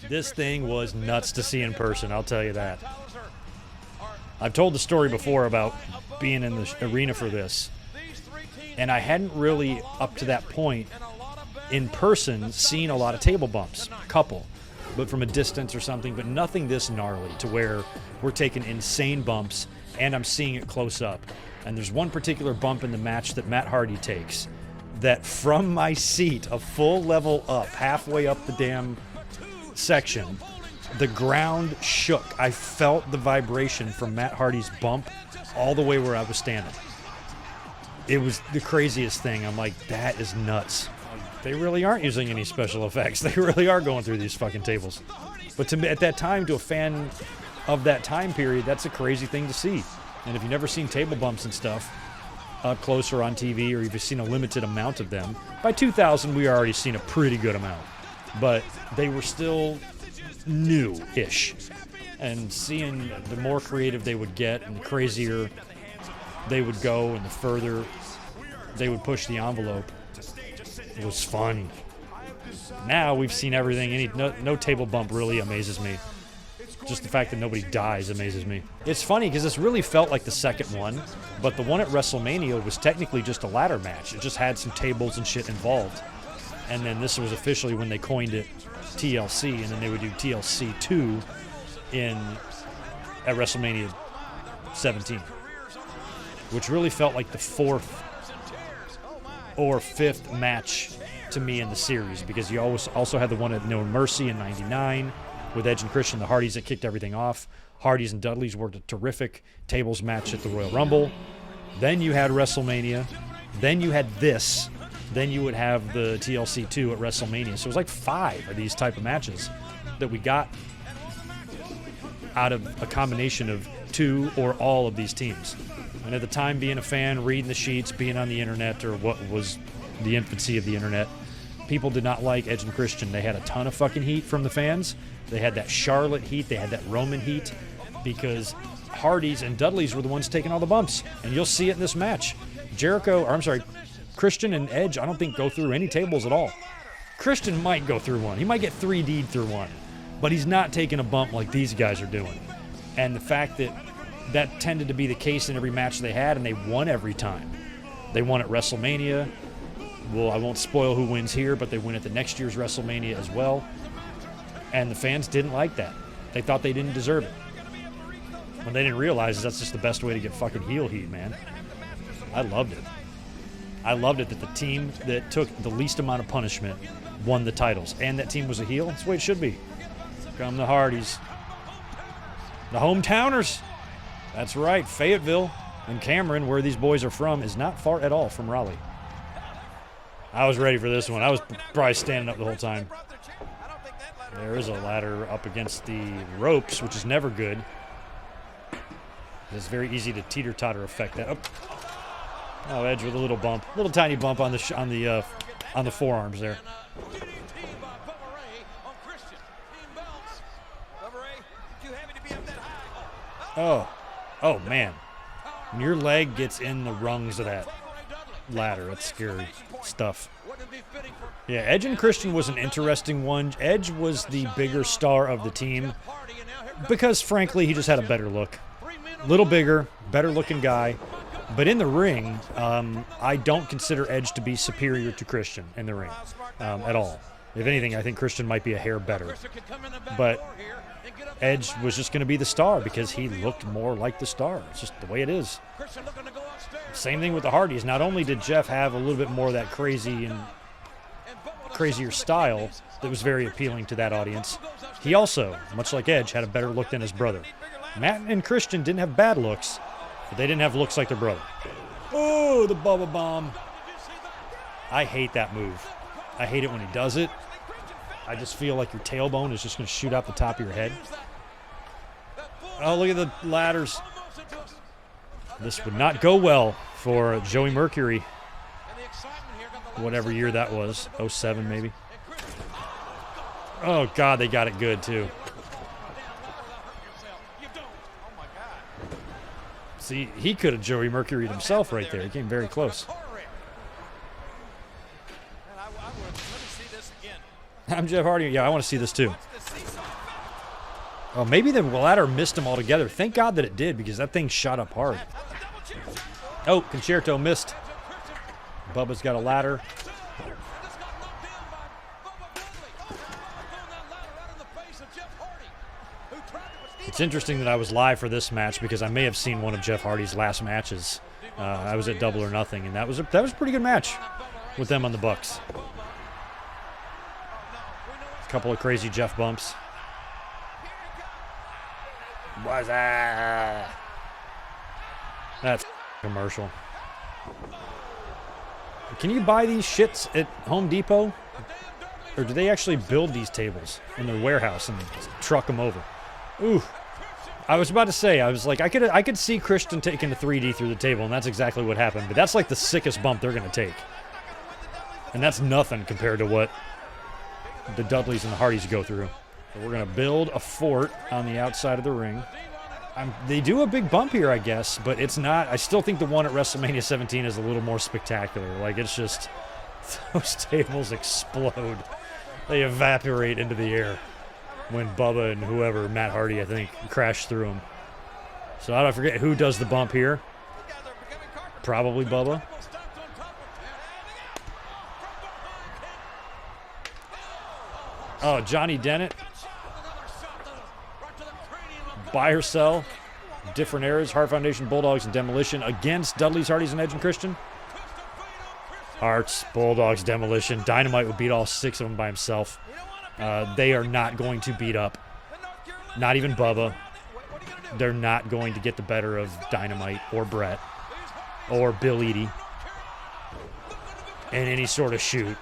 This thing was nuts to see in person, I'll tell you that. I've told the story before about being in the arena for this, and I hadn't really, up to that point, in person, seen a lot of table bumps. A couple, but from a distance or something, but nothing this gnarly to where we're taking insane bumps, and I'm seeing it close up. And there's one particular bump in the match that Matt Hardy takes that from my seat, a full level up, halfway up the damn section, the ground shook. I felt the vibration from Matt Hardy's bump all the way where I was standing. It was the craziest thing. I'm like, that is nuts. They really aren't using any special effects. They really are going through these fucking tables. But to me, at that time, to a fan of that time period, that's a crazy thing to see. And if you've never seen table bumps and stuff up close or on TV, or you've seen a limited amount of them, by 2000, we already seen a pretty good amount. But they were still new-ish. And seeing the more creative they would get and the crazier they would go and the further they would push the envelope, it was fun. Now we've seen everything. No table bump really amazes me. Just the fact that nobody dies amazes me. It's funny because this really felt like the second one, but the one at WrestleMania was technically just a ladder match. It just had some tables and shit involved. And then this was officially when they coined it TLC, and then they would do TLC 2 at WrestleMania 17, which really felt like the fourth or fifth match to me in the series, because you also had the one at No Mercy in '99 with Edge and Christian, the Hardys, that kicked everything off. Hardys and Dudleys worked a terrific tables match at the Royal Rumble. Then you had WrestleMania. Then you had this. Then you would have the TLC 2 at WrestleMania. So it was like 5 of these type of matches that we got out of a combination of 2 or all of these teams. And at the time, being a fan, reading the sheets, being on the internet, or what was the infancy of the internet, people did not like Edge and Christian. They had a ton of fucking heat from the fans. They had that Charlotte heat. They had that Roman heat, because Hardys and Dudleys were the ones taking all the bumps. And you'll see it in this match. Christian and Edge, I don't think go through any tables at all. Christian might go through one. He might get 3D'd through one. But he's not taking a bump like these guys are doing. And the fact that that tended to be the case in every match they had, and they won every time. They won at WrestleMania. Well, I won't spoil who wins here, but they win at the next year's WrestleMania as well. And the fans didn't like that. They thought they didn't deserve it. When they didn't realize that's just the best way to get fucking heel heat, man. I loved it. I loved it that the team that took the least amount of punishment won the titles. And that team was a heel. That's the way it should be. Come the Hardys. The hometowners. That's right, Fayetteville and Cameron, where these boys are from, is not far at all from Raleigh. I was ready for this one. I was probably standing up the whole time. There is a ladder up against the ropes, which is never good. It's very easy to teeter-totter affect that. Oh, Edge with a little bump, little tiny bump on the forearms there. Oh man, when your leg gets in the rungs of that ladder, that's scary stuff. Yeah, Edge and Christian was an interesting one. Edge was the bigger star of the team because, frankly, he just had a better look. A little bigger, better looking guy. But in the ring, I don't consider Edge to be superior to Christian in the ring at all. If anything, I think Christian might be a hair better. But Edge was just going to be the star because he looked more like the star. It's just the way it is. Same thing with the Hardys. Not only did Jeff have a little bit more of that crazy and crazier style that was very appealing to that audience, he also, much like Edge, had a better look than his brother. Matt and Christian didn't have bad looks, but they didn't have looks like their brother. Oh, the Bubba Bomb. I hate that move. I hate it when he does it. I just feel like your tailbone is just going to shoot out the top of your head. Oh, look at the ladders. This would not go well for Joey Mercury. Whatever year that was. 07 maybe. Oh, God, they got it good, too. See, he could have Joey Mercury himself right there. He came very close. I'm Jeff Hardy. Yeah, I want to see this too. Oh, maybe the ladder missed him altogether. Thank God that it did, because that thing shot up hard. Oh, Concerto missed. Bubba's got a ladder. It's interesting that I was live for this match because I may have seen one of Jeff Hardy's last matches. I was at Double or Nothing, and that was a pretty good match with them on the Bucks. A couple of crazy Jeff bumps. What's that? That's commercial. Can you buy these shits at Home Depot? Or do they actually build these tables in their warehouse and truck them over? Ooh. I was about to say, I was like, I could see Christian taking the 3D through the table, and that's exactly what happened. But that's like the sickest bump they're going to take. And that's nothing compared to what the Dudleys and the Hardys go through. So we're going to build a fort on the outside of the ring. They do a big bump here, I guess, but it's not. I still think the one at WrestleMania 17 is a little more spectacular. Like, it's just, those tables explode. They evaporate into the air when Bubba and whoever, Matt Hardy, I think, crash through them. So I don't forget who does the bump here. Probably Bubba. Oh, Johnny Dennett. Buy or sell. Different eras. Hart Foundation, Bulldogs, and Demolition against Dudley's, Hardys, and Edge and Christian. Hearts, Bulldogs, Demolition. Dynamite would beat all 6 of them by himself. They are not going to beat up. Not even Bubba. They're not going to get the better of Dynamite or Brett or Bill Eadie in any sort of shoot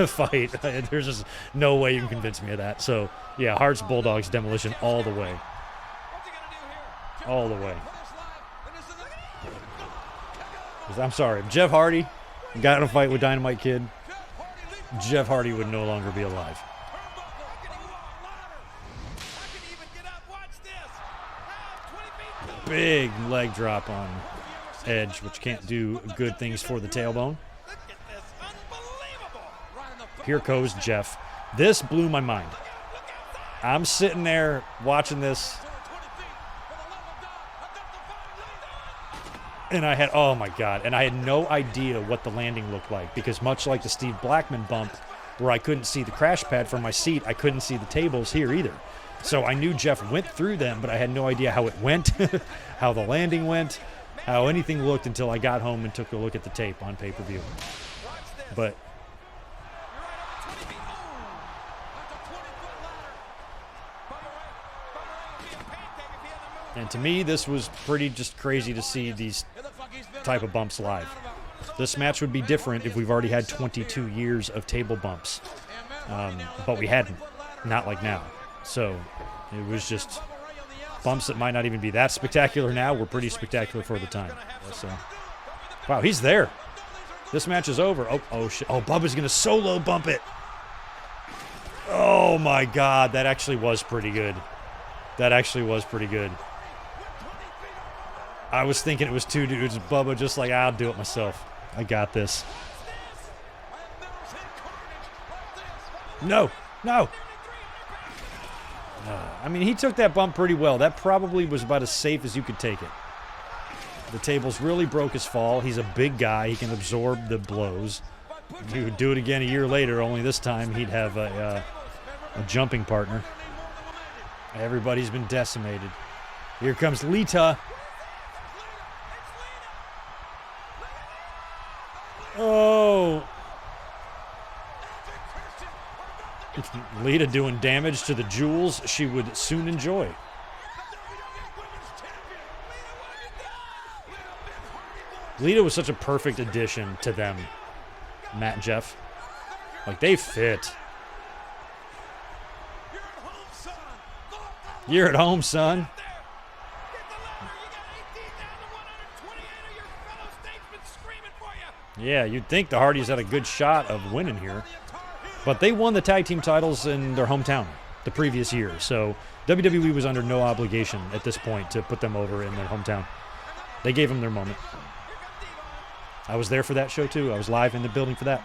fight. There's just no way you can convince me of that. So, yeah, Hearts, Bulldogs, Demolition all the way. All the way. I'm sorry. If Jeff Hardy got in a fight with Dynamite Kid, Jeff Hardy would no longer be alive. Big leg drop on Edge, which can't do good things for the tailbone. Here goes Jeff. This blew my mind. I'm sitting there watching this, and I had, oh my God, and I had no idea what the landing looked like, because much like the Steve Blackman bump, where I couldn't see the crash pad from my seat, I couldn't see the tables here either. So I knew Jeff went through them, but I had no idea how it went, how the landing went, how anything looked until I got home and took a look at the tape on pay-per-view. But and to me, this was pretty just crazy to see these type of bumps live. This match would be different if we've already had 22 years of table bumps. But we hadn't. Not like now. So it was just bumps that might not even be that spectacular now were pretty spectacular for the time. So, wow, he's there. This match is over. Oh, shit. Oh, Bubba's going to solo bump it. Oh, my God. That actually was pretty good. That actually was pretty good. I was thinking it was 2 dudes. Bubba just like, I'll do it myself. I got this. No. No. I mean, he took that bump pretty well. That probably was about as safe as you could take it. The tables really broke his fall. He's a big guy. He can absorb the blows. He would do it again a year later, only this time he'd have a jumping partner. Everybody's been decimated. Here comes Lita. Oh. Lita doing damage to the jewels she would soon enjoy. Lita was such a perfect addition to them, Matt and Jeff. Like, they fit. You're at home, son. Yeah, you'd think the Hardys had a good shot of winning here. But they won the tag team titles in their hometown the previous year. So WWE was under no obligation at this point to put them over in their hometown. They gave them their moment. I was there for that show, too. I was live in the building for that.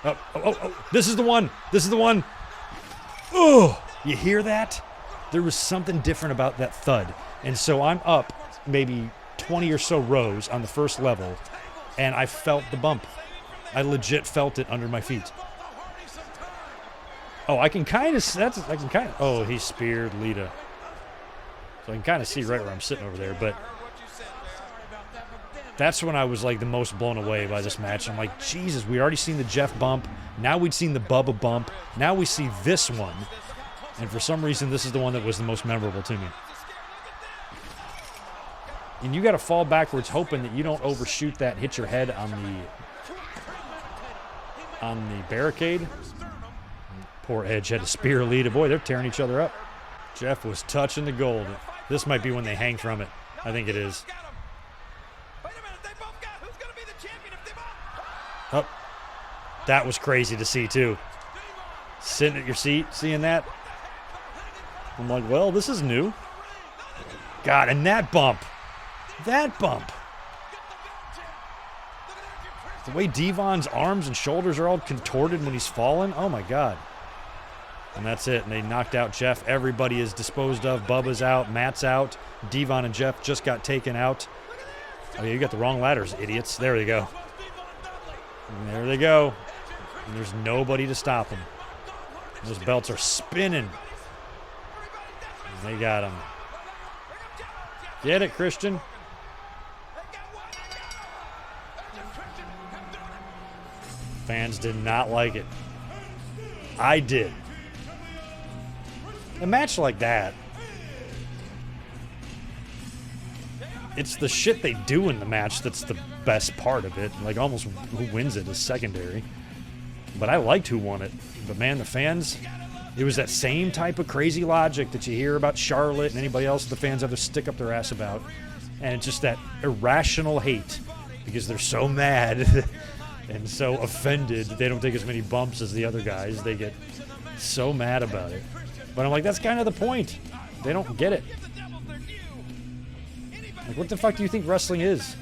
Oh. This is the one. This is the one. Oh, you hear that? There was something different about that thud. And so I'm up maybe 20 or so rows on the first level, and I felt the bump. I legit felt it under my feet. Oh, I can kind of, oh, he speared Lita. So I can kind of see right where I'm sitting over there, but that's when I was like the most blown away by this match. I'm like, Jesus, we already seen the Jeff bump. Now we'd seen the Bubba bump. Now we see this one. And for some reason, this is the one that was the most memorable to me. And you got to fall backwards hoping that you don't overshoot that, hit your head on the barricade. Poor Edge had to spear Lita. Boy, they're tearing each other up. Jeff was touching the gold. This might be when they hang from it. I think it is. Oh, that was crazy to see, too. Sitting at your seat, seeing that. I'm like, well, this is new. God, and that bump. That bump. The way Devon's arms and shoulders are all contorted when he's falling. Oh, my God. And that's it. And they knocked out Jeff. Everybody is disposed of. Bubba's out. Matt's out. Devon and Jeff just got taken out. Oh, yeah, you got the wrong ladders, idiots. There they go. And there they go. And there's nobody to stop them. Those belts are spinning. And they got him. Get it, Christian? Fans did not like it. I did. A match like that, it's the shit they do in the match that's the best part of it. Like, almost who wins it is secondary. But I liked who won it. But, man, the fans, it was that same type of crazy logic that you hear about Charlotte and anybody else the fans have to stick up their ass about. And it's just that irrational hate because they're so mad and so offended that they don't take as many bumps as the other guys. They get so mad about it. But I'm like, that's kind of the point. They don't get it. Like, what the fuck do you think wrestling is?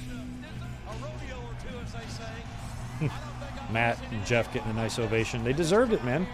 Matt and Jeff getting a nice ovation. They deserved it, man.